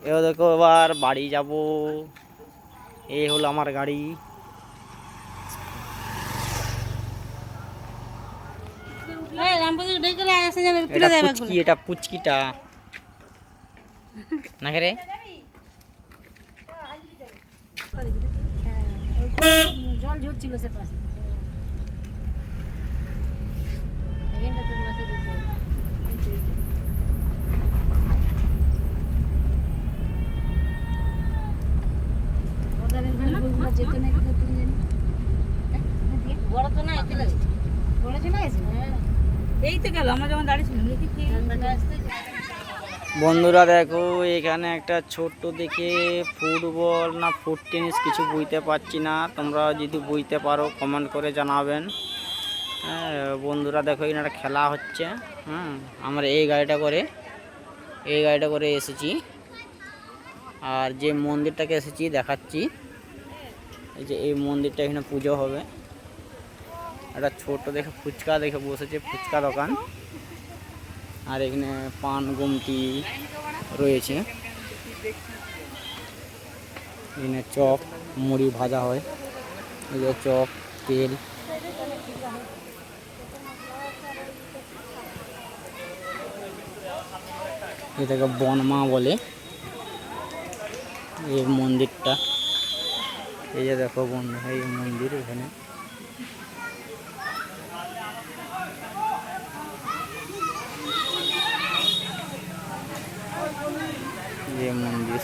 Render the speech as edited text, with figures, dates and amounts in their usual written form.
এবার দেখো এবার বাড়ি যাব। এই হলো আমার গাড়ি। এটা পুচকি, এটা পুচকিটা না রে। জল ঝরছিল সে পাশে। এই তো গেল আমরা যখন দাঁড়িয়েছিলাম। বন্ধুরা দেখো এখানে একটা ছোট্ট দেখে ফুটবল না ফুট টেনিস কিছু বুঝতে পারছি না, তোমরা যদি বুঝতে পারো কমেন্ট করে জানাবেন। হ্যাঁ বন্ধুরা দেখো এখানে একটা খেলা হচ্ছে। আমরা এই গাড়িটা করে এসেছি, আর যে মন্দিরটাকে এসেছি দেখাচ্ছি। এই যে এই মন্দিরটা, এখানে পুজো হবে। একটা ছোট দেখে ফুচকা দেখে বসেছে, ফুচকা দোকান। আর এখানে পান গুমটি রয়েছে। এখানে চপ মুড়ি ভাজা হয়, এই যে চপ তেল। এটাকে বনমা বলে এই মন্দিরটা। এই যে দেখো বন্ধু এই মন্দির, এখানে যে মন্দির।